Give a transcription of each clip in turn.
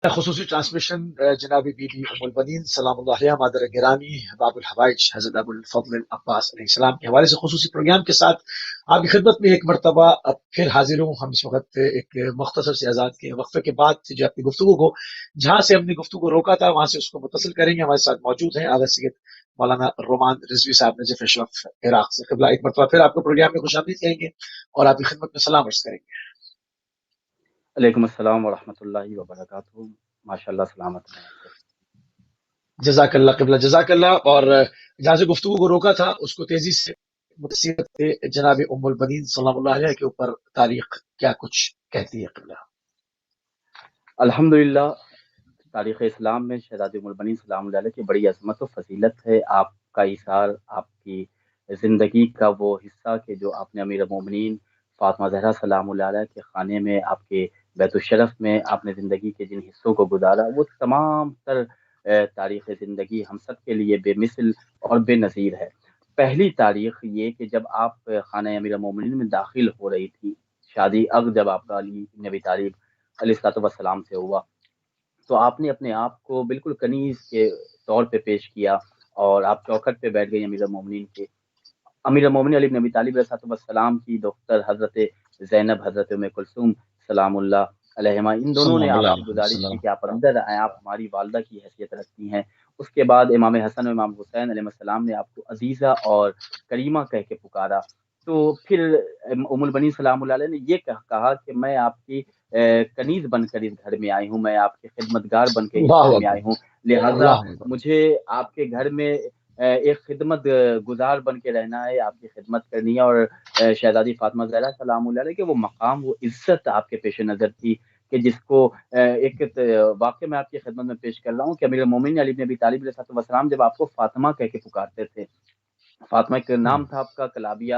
خصوصی ٹرانسمیشن جناب be be ام البنین سلام اللہ علیہ مادر گرامی باب الحوائج حضرت ابو الفضل عباس علیہ السلام کے حوالے سے خصوصی پروگرام کے ساتھ آپ کی خدمت میں ایک مرتبہ اب پھر حاضر ہوں. ہم اس وقت ایک مختصر سے آزاد کے وقفے کے بعد جو اپنی گفتگو کو جہاں سے ہم نے گفتگو روکا تھا وہاں سے اس کو متصل کریں گے. ہمارے ساتھ موجود ہیں اعلیٰ سید مولانا رومان رضوی صاحب نجف اشرف عراق سے. قبلہ ایک مرتبہ پھر آپ کو پروگرام میں خوش آمدید کہیں گے اور آپ کی خدمت میں سلام عرض کریں گے. علیکم السلام ورحمۃ اللہ وبرکاتہ. ماشاء اللہ سلامت ہیں. جزاک اللہ قبلہ جزاک اللہ. اور جہاں سے گفتگو کو روکا تھا اس کو تیزی سے متصیت جناب ام البنین صلی اللہ علیہ کے اوپر تاریخ کیا کچھ کہتی ہے قبلہ؟ الحمدللہ تاریخ اسلام میں شہزادی ام البنین سلام اللہ علیہ کی بڑی عظمت و فضیلت ہے. آپ کا ایثار، آپ کی زندگی کا وہ حصہ کہ جو آپ نے امیر المومنین فاطمہ زہرا سلام اللہ علیہ کے خانے میں، آپ کے بیت الشرف میں آپ نے زندگی کے جن حصوں کو گزارا، وہ تمام تر تاریخ زندگی ہم سب کے لیے بے مثل اور بے نظیر ہے. پہلی تاریخ یہ کہ جب آپ خانہ امیر المومنین میں داخل ہو رہی تھی، شادی عقد جب آپ کا علی بن ابی طالب علیہ الصلوۃ والسلام سے ہوا، تو آپ نے اپنے آپ کو بالکل کنیز کے طور پہ پیش کیا اور آپ چوکھٹ پہ بیٹھ گئی امیر المومنین کے. امیر المومنین علی بن ابی طالب علیہ السلام کی دختر حضرت زینب، حضرت ام کلثوم سلام اللہ علیہما، ان دونوں نے آپ سے گزارش کی کہ آپ اندر آئیں، آپ ہماری والدہ کی حیثیت رکھتی ہیں. اس کے بعد امام حسن و امام حسین علیہ السلام نے آپ کو عزیزہ اور کریمہ کہہ کے پکارا. تو پھر ام البنین سلام اللہ علیہ نے یہ کہا کہ میں آپ کی کنیز بن کر اس گھر میں آئی ہوں، میں آپ کے خدمتگار بن کے اس گھر میں آئی ہوں، لہذا مجھے آپ کے گھر میں ایک خدمت گزار بن کے رہنا ہے، آپ کی خدمت کرنی ہے. اور شہزادی فاطمہ زہرا سلام اللہ علیہ کے وہ مقام، وہ عزت آپ کے پیش نظر تھی کہ جس کو ایک واقعہ میں آپ کی خدمت میں پیش کر رہا ہوں کہ امیر المومنین علی بن ابی طالب علیہ السلام جب آپ کو فاطمہ کہہ کے پکارتے تھے، فاطمہ کا نام تھا آپ کا کلابیہ،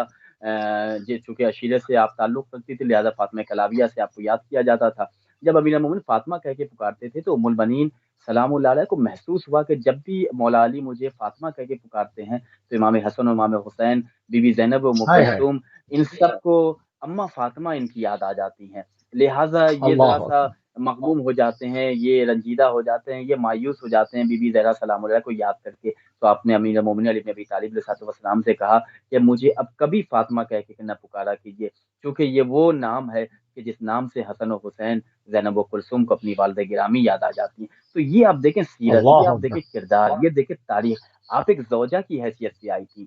چونکہ عشیرے سے آپ تعلق رکھتی تھی لہذا فاطمہ کلابیہ سے آپ کو یاد کیا جاتا تھا. جب امیر المومنین فاطمہ کہہ کے پکارتے تھے تو ام البنین سلام اللہ علیہ کو محسوس ہوا کہ جب بھی مولا علی مجھے فاطمہ کہہ کے پکارتے ہیں تو امام حسن و امام حسین، بی بی زینب و ام کلثوم، ان سب کو اماں فاطمہ ان کی یاد آ جاتی ہیں. لہٰذا یہ ذرا سا مغموم ہو جاتے ہیں، یہ رنجیدہ ہو جاتے ہیں، یہ مایوس ہو جاتے ہیں بی بی زہرا سلام اللہ کو یاد کر کے. تو آپ نے امیر المومنین علی بن ابی طالب علیہ السلام سے کہا کہ مجھے اب کبھی فاطمہ کہہ کے نہ پکارا کیجیے، کیونکہ یہ وہ نام ہے کہ جس نام سے حسن و حسین، زینب و کلثوم کو اپنی والدہ گرامی یاد آ جاتی ہیں. تو یہ آپ دیکھیں سیرت، یہ آپ دیکھیں کردار، یہ دیکھیں تاریخ. آپ ایک زوجہ کی حیثیت سے آئی تھی.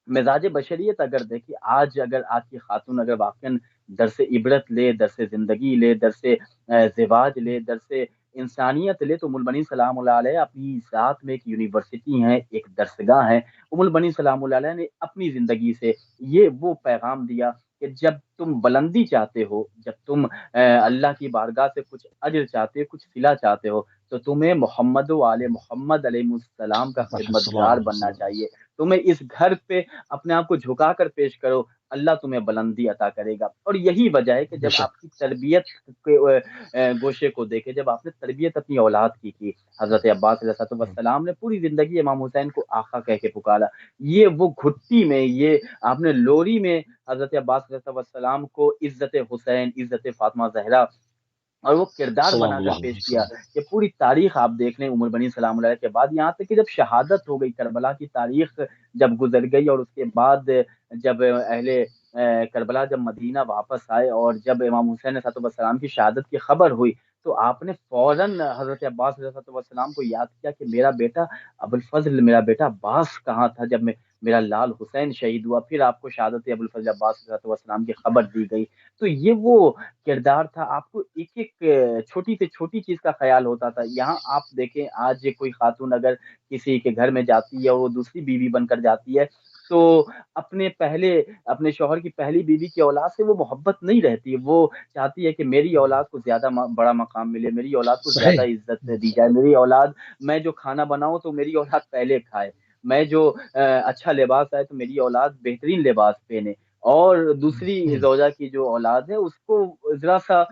مزاج بشریت اگر دیکھیں آج کی خاتون اگر واقعاً درس عبرت لے، درس زندگی لے، درس زواج لے، درس انسانیت لے، تو ام البنین سلام اللہ علیہ اپنی ذات میں ایک یونیورسٹی ہیں، ایک درسگاہ ہے. ام البنین سلام اللہ علیہ نے اپنی زندگی سے یہ وہ پیغام دیا کہ جب تم بلندی چاہتے ہو، جب تم اللہ کی بارگاہ سے کچھ اجر چاہتے ہو، کچھ صلہ چاہتے ہو، تو تمہیں محمد و آل محمد علیہ السلام کا خدمتگار بننا چاہیے. تمہیں اس گھر پہ اپنے آپ کو جھکا کر پیش کرو، اللہ تمہیں بلندی عطا کرے گا. اور یہی وجہ ہے کہ جب آپ کی تربیت کے گوشے کو دیکھے، جب آپ نے تربیت اپنی اولاد کی حضرت عباس علیہ السلام نے پوری زندگی امام حسین کو آقا کہہ کے پکارا. یہ وہ گھٹی میں، یہ آپ نے لوری میں حضرت عباس علیہ السلام کو عزت حسین، عزت فاطمہ زہرا اور وہ کردار بنا کر پیش کیا کہ پوری تاریخ آپ دیکھ لیں ام البنین سلام اللہ علیہ کے بعد، یہاں تک کہ جب شہادت ہو گئی، کربلا کی تاریخ جب گزر گئی اور اس کے بعد جب اہل کربلا جب مدینہ واپس آئے اور جب امام حسین علیہ السلام کی شہادت کی خبر ہوئی تو آپ نے فوراً حضرت عباس علیہ السلام کو یاد کیا کہ میرا بیٹا ابوالفضل، میرا بیٹا عباس کہاں تھا جب میرا لال حسین شہید ہوا. پھر آپ کو شہادت ابوالفضل عباس علیہ السلام کی خبر دی گئی. تو یہ وہ کردار تھا. آپ کو ایک ایک چھوٹی سے چھوٹی چیز کا خیال ہوتا تھا. یہاں آپ دیکھیں آج کوئی خاتون اگر کسی کے گھر میں جاتی ہے اور وہ دوسری بیوی بن کر جاتی ہے تو اپنے شوہر کی پہلی بیوی کی اولاد سے وہ محبت نہیں رہتی. وہ چاہتی ہے کہ میری اولاد کو زیادہ بڑا مقام ملے، میری اولاد کو زیادہ عزت دی جائے، میری اولاد، میں جو کھانا بناؤں تو میری اولاد پہلے کھائے، میں جو اچھا لباس آئے تو میری اولاد بہترین لباس پہنے. اور دوسری زوجہ کی جو اولاد ہے اس کو ذرا سا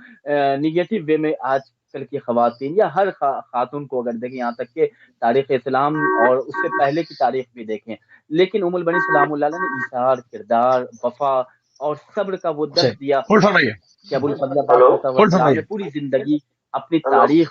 نگیٹو وے میں آج کل کی خواتین یا ہر خاتون کو اگر دیکھیں، یہاں تک کہ تاریخ اسلام اور اس سے پہلے کی تاریخ بھی دیکھیں، لیکن ام البنین سلام اللہ علیہ نے ایثار، کردار، وفا اور صبر کا وہ درس دیا کہ ابوالفضل عباس نے پوری زندگی اپنی تاریخ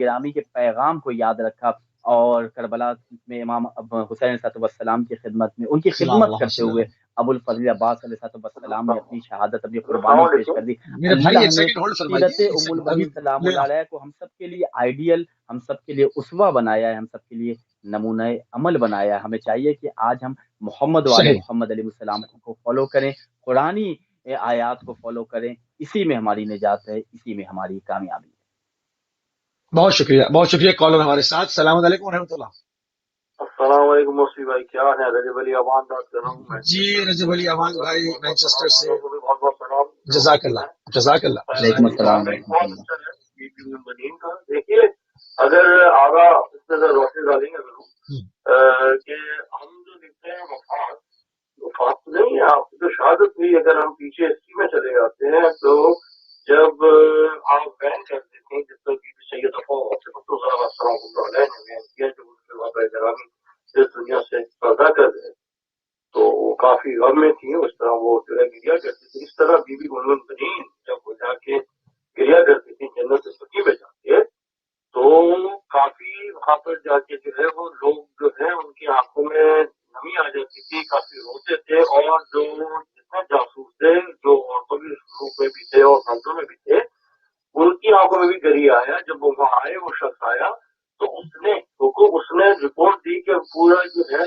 گرامی کے پیغام کو یاد رکھا، اور کربلا میں امام حسین علیہ السلام کی خدمت میں، ان کی سلام خدمت اللہ کرتے وسلم. ہوئے ابو الفضل عباس علیہ السلام نے اپنی شہادت، اپنی قربانی پیش کر دی۔ میرے بھائی اللہ ایک نے سیکنڈ ہولڈ فرمائیے، سیرت ایک ام سیکنڈ ابھی المؤمنین سلام لے اللہ علیہ کو ہم سب کے لیے آئیڈیل، ہم سب کے لیے اسوہ بنایا ہے، ہم سب کے لیے نمونہ عمل بنایا ہے۔ ہمیں چاہیے کہ آج ہم محمد والے صحیح. محمد علیہ السلام کو فالو کریں، قرآنی آیات کو فالو کریں، اسی میں ہماری نجات ہے، اسی میں ہماری کامیابی ہے۔ بہت شکریہ، بہت شکریہ کالر ہمارے ساتھ. السلام علیکم ورحمۃ اللہ. السلام علیکم موسی بھائی، کیا ہے؟ رجب علی امان بات کر رہا ہوں میں جی رجب علی امان بھائی مینچسٹر سے، بہت بہت سلام۔ جزاک اللہ، جزاک اللہ، جزاک وعلیکم اللہ. السلام ٹاپک ورحمۃ بہت اللہ۔ اچھا ہے بی بی المؤمنین کا۔ دیکھیے، اگر آگا اس میں ذرا روشنی ڈالیں گے کہ ہم جو لکھتے ہیں وفات، وفات تو نہیں ہے، آپ کی تو شہادت ہوئی۔ اگر ہم پیچھے ہسٹری میں چلے جاتے ہیں تو جب آپ بین کر دیتے ہیں، جب تک بی بی سیدہ فاطمہ السلام علیہ نے بیان کیا جو ان کے بابا گرامی اس دنیا سے پردہ کر گئے، تو وہ کافی غم میں تھی، اس طرح وہ جو ہے گریا کرتی تھی۔ اس طرح بی بی ام المؤمنین جب وہ جا کے گریا کرتی تھی جنت البقیع میں جا کے، تو کافی وہاں پر جا کے جو ہے وہ لوگ جو ہے ان کی آنکھوں میں نمی آ جاتی تھی، کافی روتے تھے، اور جو جتنے جاسوس تھے، جو عورتوں کے روپ میں بھی تھے اور مردوں میں بھی تھے، ان کی آنکھوں میں بھی گری آیا۔ جب وہ وہاں آئے، وہ شخص آیا، تو اس نے رپورٹ دی کہ پورا جو ہے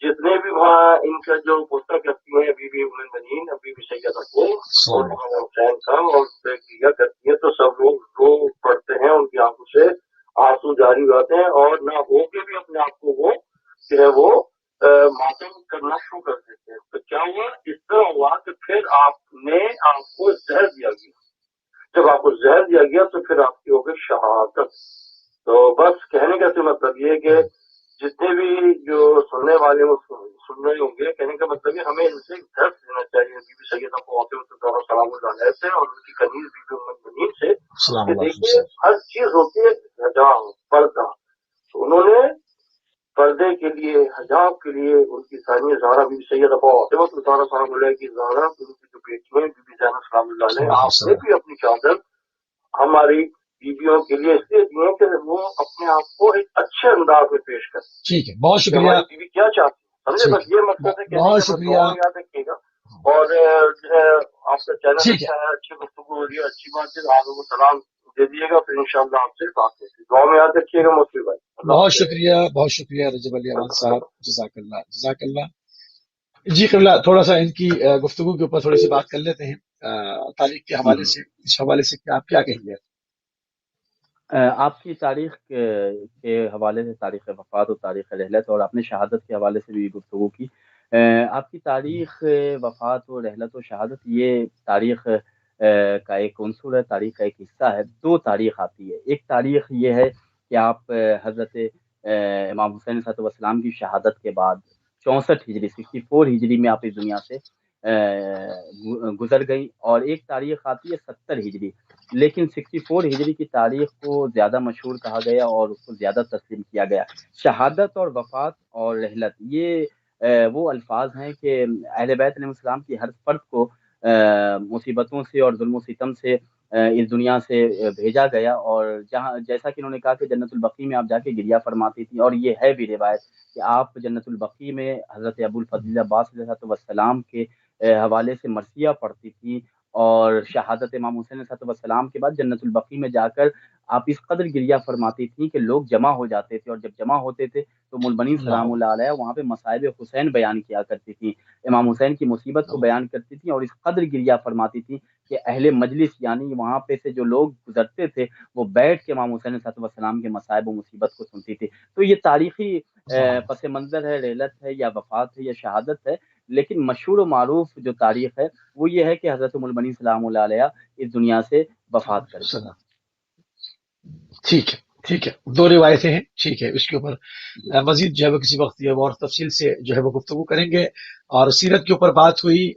جتنے بھی وہاں ان کا جو پوتا کرتی ہیں بی بی ام المؤمنین، بی بی سیدہ کو اور حسین کا، اور کیا کرتی ہیں، تو سب لوگ رو پڑتے ہیں، ان کی آنکھوں سے آنسو جاری ہو جاتے ہیں، اور نہ ہو کے بھی اپنے آپ کو وہ جو ہے وہ ماتم کرنا شروع کر دیتے ہیں۔ تو کیا ہوا؟ اس طرح ہوا کہ پھر آپ کو زہر دیا گیا۔ جب آپ کو زہر دیا گیا تو پھر آپ کی ہو گئی شہادت۔ تو بس کہنے کا مطلب یہ ہے کہ جتنے بھی جو سننے والے وہ سن رہے ہوں گے، کہنے کا مطلب ہے ہمیں ان سے درس لینا چاہیے بی بی سیدہ فاطمہ سلام اللہ علیہ سے اور ان کی کنیز بی بی ام المؤمنین سے، سلام کہ اللہ دیکھیے وسلم. ہر چیز ہوتی ہے حجاب، پردہ۔ تو انہوں نے پردے کے لیے، حجاب کے لیے، ان کی ثانیہ زہرا بی بی سیدہ فاطمہ سلام اللہ کی زہرا، ان کی جو بیٹی ہیں بی بی زینب سلام اللہ علیہ، آپ نے بھی اپنی چادر ہماری بیویوں کے لیے اس لیے دی ہیں کہ وہ اپنے آپ کو ایک اچھے انداز میں پیش کریں۔ ٹھیک ہے، بہت کہ شکریہ. ہماری بیوی کیا چاہتی ہے، سمجھے؟ بس یہ مقصد ہے کہ بہت بس شکریہ. دعا میں یاد رکھیے گا، اور جو ہے آپ کا چینل ٹھیک ہے، اچھا ہے، اچھی گفتگو ہو رہی ہے، اچھی بات ہے، آپ کو سلام دے دیے گا، پھر انشاءاللہ آپ سے بات ہوگی۔ دعا میں یاد رکھیے گا موسی بھائی۔ بہت شکریہ، بہت شکریہ رجب علی امان صاحب، جزاک اللہ، جزاک اللہ. جی قبلہ، تھوڑا سا ان کی گفتگو کے اوپر تھوڑی سی بات کر لیتے ہیں تاریخ کے حوالے سے. اس حوالے سے آپ کیا کہیں گے؟ آپ کی تاریخ کے حوالے سے، تاریخ وفات اور تاریخ رحلت، اور آپ نے شہادت کے حوالے سے بھی گفتگو کی۔ آپ کی تاریخ وفات و رحلت و شہادت یہ تاریخ کا ایک عنصر ہے، تاریخ کا ایک حصہ ہے۔ دو تاریخ آتی ہے، ایک تاریخ یہ ہے کہ آپ حضرت امام حسین علیہ السلام کی شہادت کے بعد 64 ہجری 64 ہجری میں آپ اس دنیا سے گزر گئی، اور ایک تاریخ آتی ہے 70 ہجری۔ لیکن 64 ہجری کی تاریخ کو زیادہ مشہور کہا گیا اور اس کو زیادہ تسلیم کیا گیا۔ شہادت اور وفات اور رحلت یہ وہ الفاظ ہیں کہ اہل بیت علیہ السلام کی ہر فرد کو مصیبتوں سے اور ظلم و ستم سے اس دنیا سے بھیجا گیا، اور جہاں جیسا کہ انہوں نے کہا کہ جنت البقیع میں آپ جا کے گریا فرماتی تھی، اور یہ ہے بھی روایت کہ آپ جنت البقیع میں حضرت ابو الفضل عباس علیہ السلام کے حوالے سے مرثیہ پڑھتی تھی، اور شہادت امام حسین علیہ السلام کے بعد جنت البقیع میں جا کر آپ اس قدر گریا فرماتی تھیں کہ لوگ جمع ہو جاتے تھے، اور جب جمع ہوتے تھے تو ام المؤمنین سلام اللہ علیہ وہاں پہ مصائب حسین بیان کیا کرتی تھیں، امام حسین کی مصیبت کو بیان کرتی تھیں، اور اس قدر گریا فرماتی تھیں کہ اہل مجلس یعنی وہاں پہ سے جو لوگ گزرتے تھے وہ بیٹھ کے امام حسین علیہ السلام کے مصائب و مصیبت کو سنتی تھی۔ تو یہ تاریخی پس منظر ہے، رحلت ہے یا وفات ہے یا شہادت ہے، لیکن مشہور و معروف جو تاریخ ہے وہ یہ ہے کہ حضرت ام المؤمنین سلام اللہ علیہ اس دنیا سے وفات کر گئی۔ ٹھیک ہے، ٹھیک ہے، دو روایتیں ہیں، ٹھیک ہے، اس کے اوپر مزید جو ہے وہ کسی وقت اور تفصیل سے جو ہے وہ گفتگو کریں گے۔ اور سیرت کے اوپر بات ہوئی،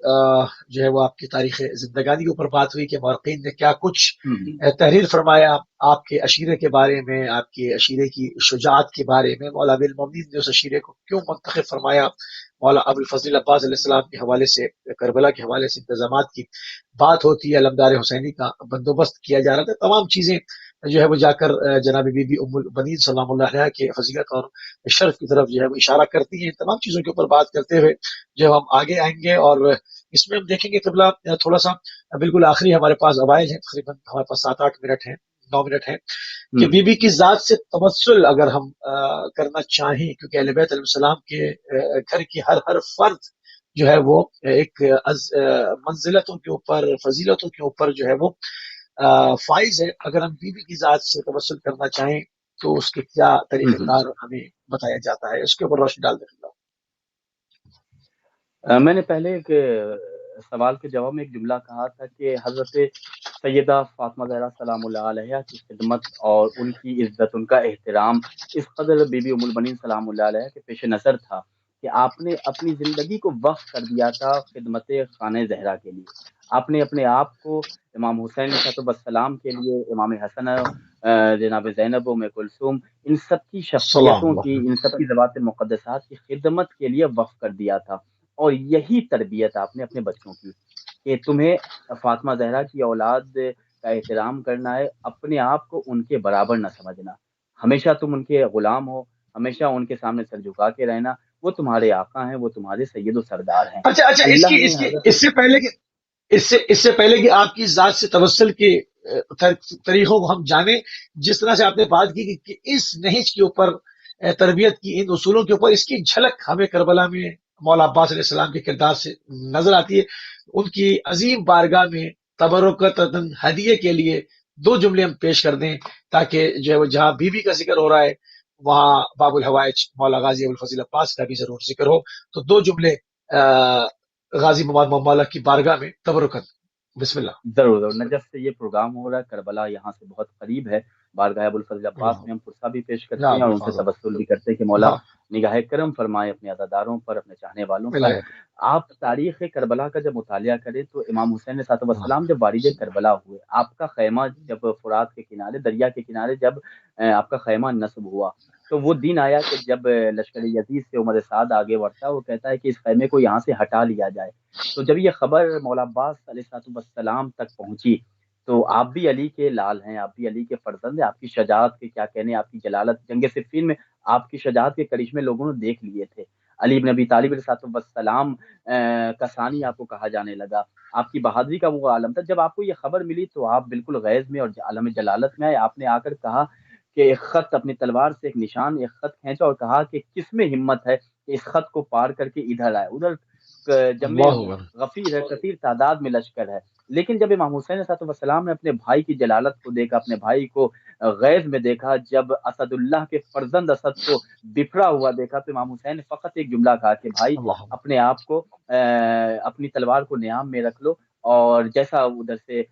جو ہے وہ آپ کی تاریخ زندگانی کے اوپر بات ہوئی کہ مورخین نے کیا کچھ تحریر فرمایا آپ کے عشیرے کے بارے میں، آپ کے عشیرے کی شجاعت کے بارے میں، مولا ابی المؤمنین نے اس عشیرے کو کیوں منتخب فرمایا، مولا ابوالفضل عباس علیہ السلام کے حوالے سے، کربلا کے حوالے سے انتظامات کی بات ہوتی ہے، علمدار حسینی کا بندوبست کیا جا رہا تھا، تمام چیزیں جو ہے وہ جا کر جناب بی بی ام البنین سلام اللہ علیہ کے فضیلت اور شرف کی طرف جو ہے وہ اشارہ کرتی ہیں۔ تمام چیزوں کے اوپر بات کرتے ہوئے جو ہم آگے آئیں گے، اور اس میں ہم دیکھیں گے قبلہ تھوڑا سا بالکل آخری ہمارے پاس اوائل ہیں، تقریباً ہمارے پاس 7-8 منٹ ہیں، 9 منٹ ہیں، کہ بی بی کی ذات سے توسل اگر ہم کرنا چاہیں، کیونکہ اہل بیت علیہ السلام کے گھر کی ہر فرد جو ہے وہ ایک منزلتوں کے اوپر، فضیلتوں کے اوپر جو ہے وہ فائز ہے۔ اگر ہم بی بی کی ذات سے توسل کرنا چاہیں تو اس کے کیا طریقہ کار ہمیں بتایا جاتا ہے، اس کے اوپر روشنی ڈال دیں۔ میں نے پہلے ایک سوال کے جواب میں ایک جملہ کہا تھا کہ حضرت سیدہ فاطمہ زہرا سلام اللہ علیہ کی خدمت اور ان کی عزت، ان کا احترام اس قدر بی بی ام البنین سلام اللہ علیہ کے پیش نظر تھا کہ آپ نے اپنی زندگی کو وقف کر دیا تھا خدمت خانہ زہرا کے لیے۔ آپ نے اپنے آپ کو امام حسین علیہ السلام کے لیے، امام حسن، جناب زینب، ام کلثوم، ان سب کی شخصیتوں کی، ان سب کی ذوات مقدسات کی خدمت کے لیے وقف کر دیا تھا۔ اور یہی تربیت آپ نے اپنے بچوں کی کہ تمہیں فاطمہ زہرا کی اولاد کا احترام کرنا ہے، اپنے آپ کو ان کے برابر نہ سمجھنا، ہمیشہ تم ان کے غلام ہو، ہمیشہ ان کے سامنے سر جھکا کے رہنا، وہ تمہارے آقا ہیں، وہ تمہارے سید و سردار ہیں۔ اچھا اللہ نے حضرت اس سے پہلے کہ آپ کی ذات سے توسل کے طریقوں کو ہم جانیں، جس طرح سے آپ نے بات کی کہ اس نہج کے اوپر، تربیت کی ان اصولوں کے اوپر، اس کی جھلک ہمیں کربلا میں مولا عباس علیہ السلام کے کردار سے نظر آتی ہے۔ ان کی عظیم بارگاہ میں تبرکتاً ہدیے کے لیے 2 جملے ہم پیش کر دیں، تاکہ جو ہے وہ جہاں بی بی کا ذکر ہو رہا ہے وہاں باب الحوائج مولا غازی ابوالفضل عباس کا بھی ضرور ذکر ہو۔ تو 2 جملے غازی مولا کی بارگاہ میں تبرکت۔ بسم اللہ۔ ضرور نجف سے یہ پروگرام ہو رہا ہے، کربلا یہاں سے بہت قریب ہے، بارگاہ ابوالفضل عباس میں ہم پرسہ بھی پیش کرتے ہیں اور ان سے تبسل بھی کرتے ہیں کہ مولا نگاہ کرم فرمائے اپنے عزاداروں پر، اپنے چاہنے والوں پر۔ آپ تاریخ کربلا کا جب مطالعہ کریں تو امام حسین علیہ السلام جب وارد کربلا ہوئے، آپ کا خیمہ جب فرات کے کنارے، دریا کے کنارے جب آپ کا خیمہ نصب ہوا، تو وہ دن آیا کہ جب لشکر یزید سے عمر سعد آگے بڑھتا ہے، وہ کہتا ہے کہ اس خیمے کو یہاں سے ہٹا لیا جائے۔ تو جب یہ خبر مولا عباس علیہ السلام تک پہنچی تو آپ بھی علی کے لال ہیں، آپ بھی علی کے فرزند ہیں، آپ کی شجاعت کے کیا کہنے، آپ کی جلالت، جنگ صفین میں آپ کی شجاعت کے کرشمے لوگوں نے دیکھ لیے تھے۔ علی بن ابی طالب علیہ السلام کا ثانی آپ کو کہا جانے لگا، آپ کی بہادری کا وہ عالم تھا۔ جب آپ کو یہ خبر ملی تو آپ بالکل غیظ میں اور عالم جلالت میں آئے۔ آپ نے آ کر کہا کہ ایک خط، اپنی تلوار سے ایک نشان، ایک خط کھینچا اور کہا کہ کس میں ہمت ہے کہ اس خط کو پار کر کے ادھر آئے، ادھر جمع غفیر ہے، کثیر تعداد میں لشکر ہے۔ لیکن جب امام حسین علیہ السلام نے اپنے بھائی کی جلالت کو دیکھا، اپنے بھائی کو غیظ میں دیکھا، جب اسد اللہ کے فرزند اسد کو بکھرا ہوا دیکھا، تو امام حسین نے فقط ایک جملہ کہا کہ بھائی اپنے آپ کو، اپنی تلوار کو نیام میں رکھ لو، اور جیسا ادھر سے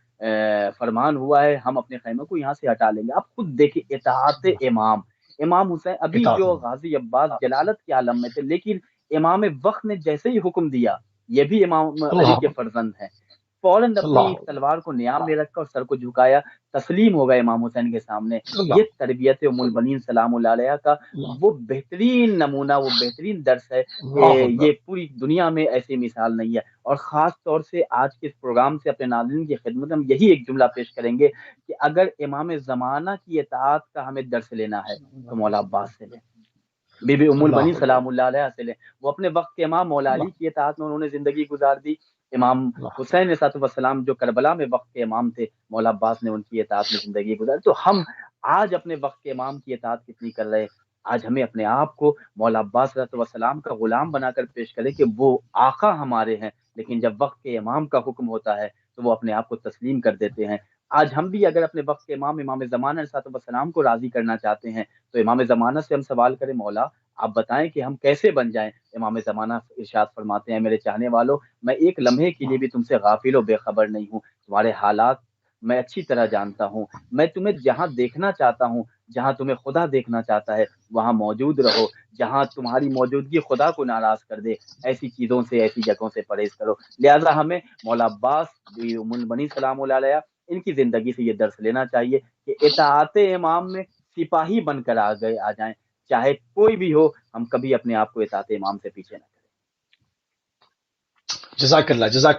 فرمان ہوا ہے ہم اپنے خیمے کو یہاں سے ہٹا لیں گے۔ آپ خود دیکھیں اطاعت امام حسین، ابھی جو غازی عباس جلالت کے عالم میں تھے، لیکن امام وقت نے جیسے ہی حکم دیا، یہ بھی امام علی کے فرزند ہیں، فوراً اپنی تلوار کو نیام میں رکھا اور سر کو جھکایا، تسلیم ہو گئے امام حسین کے سامنے۔ یہ تربیت ام البنین سلام اللہ علیہ کا وہ بہترین نمونہ، وہ بہترین درس ہے کہ یہ پوری دنیا میں ایسی مثال نہیں ہے۔ اور خاص طور سے آج کے اس پروگرام سے اپنے ناظرین کی خدمت میں ہم یہی ایک جملہ پیش کریں گے کہ اگر امام زمانہ کی اطاعت کا ہمیں درس لینا ہے تو مولا عباس سے لیں، بی بی ام البنین سلام اللہ علیہ سے لیں۔ وہ اپنے وقت کے امام مولا علی کی اطاعت میں انہوں نے زندگی گزار دی۔ امام حسین علیہ السلام جو کربلا میں وقت کے امام تھے، مولا عباس نے ان کی اطاعت میں زندگی گزاری۔ تو ہم آج اپنے وقت کے امام کی اطاعت کتنی کر رہے ہیں؟ آج ہمیں اپنے آپ کو مولا عباس علیہ السلام کا غلام بنا کر پیش کریں کہ وہ آقا ہمارے ہیں، لیکن جب وقت کے امام کا حکم ہوتا ہے تو وہ اپنے آپ کو تسلیم کر دیتے ہیں۔ آج ہم بھی اگر اپنے وقت کے امام امام زمانہ علیہ السلام کو راضی کرنا چاہتے ہیں تو امام زمانہ سے ہم سوال کریں، مولا آپ بتائیں کہ ہم کیسے بن جائیں؟ امام زمانہ ارشاد فرماتے ہیں، میرے چاہنے والوں، میں ایک لمحے کے لیے بھی تم سے غافل و بے خبر نہیں ہوں، تمہارے حالات میں اچھی طرح جانتا ہوں، میں تمہیں جہاں دیکھنا چاہتا ہوں، جہاں تمہیں خدا دیکھنا چاہتا ہے وہاں موجود رہو، جہاں تمہاری موجودگی خدا کو ناراض کر دے ایسی چیزوں سے، ایسی جگہوں سے پرہیز کرو۔ لہذا ہمیں مولا عباس ام البنین سلام اللہ علیہ ان کی زندگی سے یہ درس لینا چاہیے کہ اطاعت امام میں سپاہی بن کر آ جائیں، چاہے کوئی بھی ہو، ہم کبھی اپنے آپ کو اطاعت امام سے پیچھے نہ کریں۔ جزاک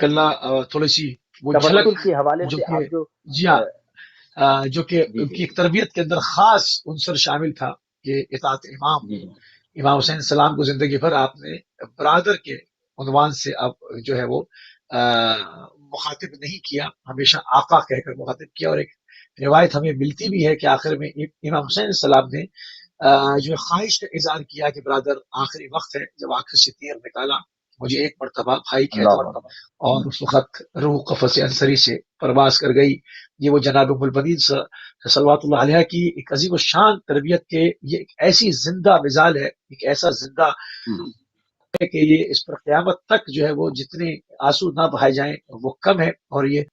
اللہ. تھوڑی سی وہ جھلک تبسل کے حوالے جو سے کہ آپ جو جی ہاں جو کہ جی ان جی کی ایک تربیت کے اندر خاص عنصر شامل تھا کہ اطاعت امام. جی جی امام حسین السلام کو زندگی بھر آپ نے برادر کے عنوان سے اب جو ہے وہ مخاطب نہیں کیا، ہمیشہ آقا کہہ کر مخاطب کیا. اور ایک روایت ہمیں ملتی بھی ہے کہ آخر میں امام حسین السلام نے جو خواہش کا اظہار کیا کہ برادر آخری وقت ہے، جب آخر سے تیر نکالا مجھے ایک مرتبہ بھائی کہہ دو. اللہ اکبر اور اس وقت روح قفص انصری سے پرواز کر گئی. یہ وہ جناب ام البنین صلوات اللہ علیہ کی ایک عظیم الشان تربیت کے یہ ایک ایسی زندہ مثال ہے، ایک ایسا زندہ ہے کہ یہ اس پر قیامت تک جو ہے وہ جتنے آنسو نہ بہائے جائیں وہ کم ہے. اور یہ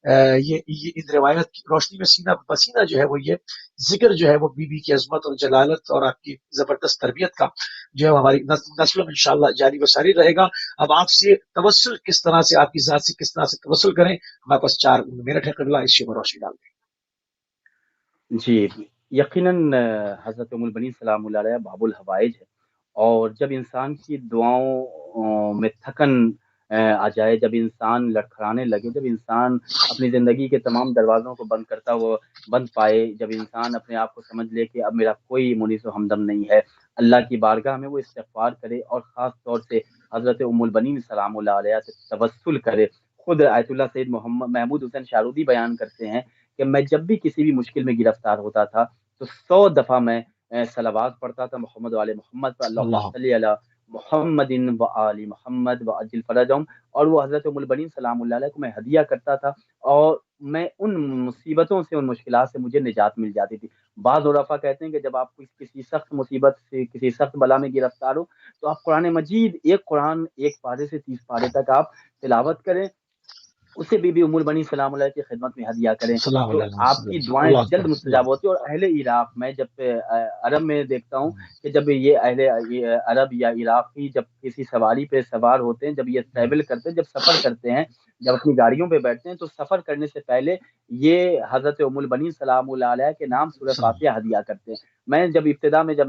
ان روایت کی روشنی میں سینہ بسینہ جو ہے وہ یہ ذکر جو ہے وہ بی بی کی عظمت اور جلالت اور آپ کی زبردست تربیت کا جو ہے ہماری نسلوں میں انشاءاللہ جاری و ساری رہے گا. اب آپ سے توسل کس طرح سے، آپ کی ذات سے کس طرح سے توسل کریں، ہمارے پاس 4 منٹ ہے. قبلہ اس شی میں روشنی ڈال دیں. جی یقیناً حضرت ام البنین سلام اللہ علیہ باب الحوائج ہے، اور جب انسان کی دعاؤں میں تھکن آ جائے، جب انسان لڑکھڑانے لگے، جب انسان اپنی زندگی کے تمام دروازوں کو بند کرتا وہ بند پائے، جب انسان اپنے آپ کو سمجھ لے کہ اب میرا کوئی منیس و ہمدم نہیں ہے، اللہ کی بارگاہ میں وہ استغفار کرے، اور خاص طور سے حضرت ام البنین سلام اللہ علیہ سے توسل کرے. خود آیت اللہ سید محمد محمود حسین شارودی بیان کرتے ہیں کہ میں جب بھی کسی بھی مشکل میں گرفتار ہوتا تھا تو 100 دفعہ میں صلوات پڑھتا تھا محمد و آل محمد پر، اللہم اللہ صلی علی محمد و آل محمد و عجل فرجہم. اور وہ حضرت ام البنین سلام اللہ علیہ کو میں ہدیہ کرتا تھا، اور میں ان مصیبتوں سے، ان مشکلات سے مجھے نجات مل جاتی تھی. بعض عرفا کہتے ہیں کہ جب آپ کسی سخت مصیبت سے، کسی سخت بلا میں گرفتار ہو، تو آپ قرآن مجید قرآن ایک پارے سے 30 پارے تک آپ تلاوت کریں، اسے بی بی ام البنین سلام اللہ کی خدمت میں ہدیہ کریں، السلام تو آپ کی علیکم. دعائیں اللہ جلد اکبر. اللہ مستجاب ہوتی ہیں. اور اہل عراق، میں جب عرب میں دیکھتا ہوں کہ جب یہ اہل عرب یا عراقی جب کسی سواری پہ سوار ہوتے ہیں، جب یہ ٹریول کرتے ہیں، جب سفر کرتے ہیں، جب اپنی گاڑیوں پہ بیٹھتے ہیں، تو سفر کرنے سے پہلے یہ حضرت ام البنین سلام اللہ علیہ کے نام سورہ السلام. فاتحہ ہدیہ کرتے ہیں. میں جب ابتدا میں جب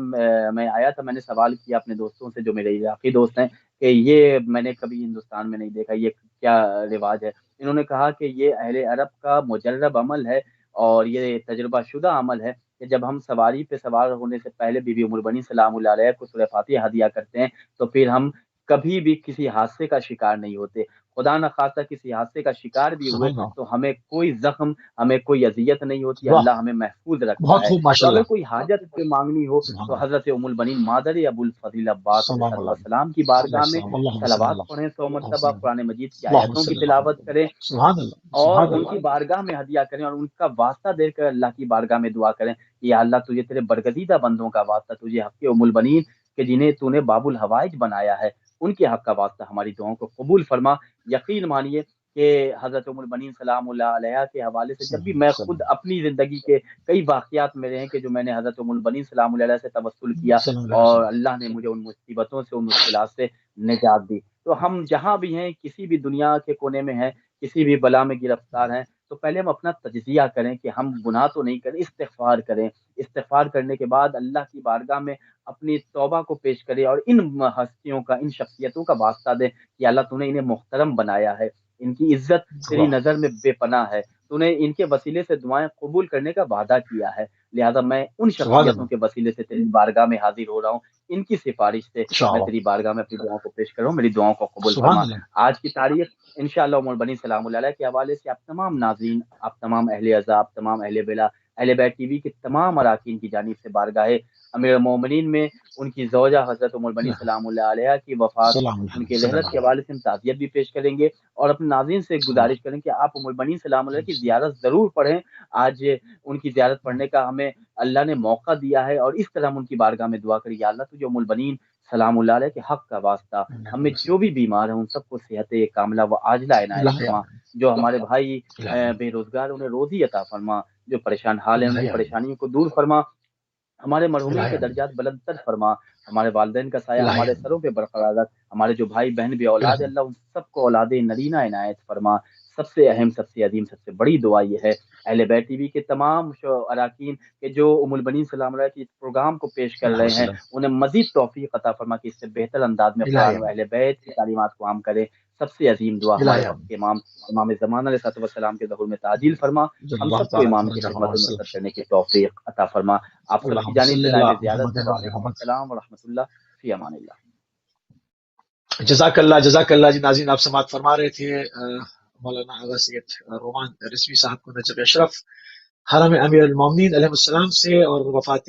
میں آیا تھا، میں نے سوال کیا اپنے دوستوں سے جو میرے عراقی دوست ہیں کہ یہ میں نے کبھی ہندوستان میں نہیں دیکھا، یہ کیا رواج ہے. انہوں نے کہا کہ یہ اہل عرب کا مجرب عمل ہے، اور یہ تجربہ شدہ عمل ہے کہ جب ہم سواری پہ سوار ہونے سے پہلے بی بی ام البنین سلام اللہ علیہ کو سورہ فاتحہ ہدیہ کرتے ہیں، تو پھر ہم کبھی بھی کسی حادثے کا شکار نہیں ہوتے. خدا نخواستہ کسی حادثے کا شکار بھی ہوئے سبحان اللہ. تو ہمیں کوئی زخم، ہمیں کوئی اذیت نہیں ہوتی، واہ، اللہ ہمیں محفوظ رکھتا بہت ہے. خوب تو ماشاء اگر اللہ. کوئی حاجت پہ مانگنی ہو سبحان تو اللہ. حضرت ام البنین مادر ابو الفضل عباس علیہ سلام اللہ السلام کی علیہ بارگاہ میں السلام. اللہم صلی صلوات اللہ. پڑھیں 100 اللہم مرتبہ، صلی اللہ. قرآن مجید کی اللہم آیتوں کی صلی اللہ. تلاوت کریں، سبحان اللہ. اور سبحان ان کی اللہ. بارگاہ میں ہدیہ کریں، اور ان کا واسطہ دے کر اللہ کی بارگاہ میں دعا کریں کہ یا اللہ تجھے تیرے برگزیدہ بندوں کا واسطہ، تجھے حق ام البنین کہ جنہیں تو نے باب الحوائج بنایا ہے، ان کے حق کا واسطہ ہماری دعاؤں کو قبول فرما. یقین مانیے کہ حضرت ام البنین سلام اللہ علیہ کے حوالے سے جب بھی میں خود اپنی زندگی کے کئی واقعات میرے ہیں کہ جو میں نے حضرت ام البنین سلام اللہ علیہ سے توسل کیا، صلی اللہ علیہ اور وسلم. اللہ نے مجھے ان مصیبتوں سے، ان مشکلات سے نجات دی. تو ہم جہاں بھی ہیں، کسی بھی دنیا کے کونے میں ہیں، کسی بھی بلا میں گرفتار ہیں، تو پہلے ہم اپنا تجزیہ کریں کہ ہم گناہ تو نہیں کریں، استغفار کریں. استغفار کرنے کے بعد اللہ کی بارگاہ میں اپنی توبہ کو پیش کرے، اور ان ہستیوں کا، ان شخصیتوں کا واسطہ دے کہ اللہ تو نے انہیں محترم بنایا ہے، ان کی عزت تیری واہ. نظر میں بے پناہ ہے، تو نے ان کے وسیلے سے دعائیں قبول کرنے کا وعدہ کیا ہے. لہذا میں ان سبحان شخصیتوں اللہ. کے وسیلے سے تیری بارگاہ میں حاضر ہو رہا ہوں، ان کی سفارش سے میں انشاءاللہ. تیری بارگاہ میں اپنی دعاؤں کو پیش کر رہا ہوں، میری دعاؤں کو قبول سبحان فرما. اللہ. آج کی تاریخ انشاءاللہ ام البنین سلام اللہ علیہ کے حوالے سے آپ تمام ناظرین، آپ تمام اہل عزا، آپ تمام اہل بیلا، اہل بیت ٹی وی کے تمام اراکین کی جانب سے بارگاہ امیر المومنین میں ان کی زوجہ حضرت ام البنین سلام اللہ علیہ کی وفات، سلام ان علیہ کے رحلت کے وسلم. حوالے سے ہم تعزیت بھی پیش کریں گے، اور اپنے ناظرین سے گزارش کریں کہ آپ ام البنین سلام اللہ کی زیارت ضرور پڑھیں. آج ان کی زیارت پڑھنے کا ہمیں اللہ نے موقع دیا ہے، اور اس طرح ہم ان کی بارگاہ میں دعا کریں، یا اللہ تجھے ام البنین سلام اللہ علیہ کے حق کا واسطہ ہمیں جو بھی بیمار ہیں ان سب کو صحت کاملہ و عاجلہ عنایت اللہ یا فرما. جو ہمارے بھائی اللہ. بے روزگار، انہیں روزی عطا فرما. جو پریشان حال ہیں ان اللہ کی یا پریشانیوں کو دور فرما. ہمارے مرحومین اللہ. کے درجات بلند تر فرما. ہمارے والدین کا سایہ اللہ یا ہمارے سروں پہ برقرار رکھ. ہمارے جو بھائی بہن بھی اولاد ہے، اللہ ان سب کو اولاد نرینہ عنایت فرما. سب سے اہم، سب سے عظیم، سب سے بڑی دعا یہ ہے اہل بیت ٹی وی کے تمام اراکین کہ جو ام البنین سلام اللہ کی پروگرام کو پیش کر رہے ہیں، انہیں مزید توفیق عطا فرما کہ اس سے بہتر انداز میں اللہ قرآن یا و اہل بیت کی تعلیمات کو عام کرے. سب سے عظیم دعا ہمارے الہی وقت کے امام زمان علیہ السلام کے ظہور میں تعدیل فرما، ہم اللہ سب کو تعالیٰ امام کی خدمت و نصرت کرنے کی توفیق عطا فرما۔ آپ سب کی اللہم جانب صلی سے اللہ دائم زیارت محمد ہے۔ و علی وعلیکم محمد۔ السلام ورحمۃ اللہ، فی امان اللہ۔ جزاک اللہ جی۔ ناظرین آپ سماعت فرما رہے تھے مولانا آغا سید رومان رضوی صاحب کو نجف اشرف حرم امیر المومنین علیہ السلام سے، اور وفات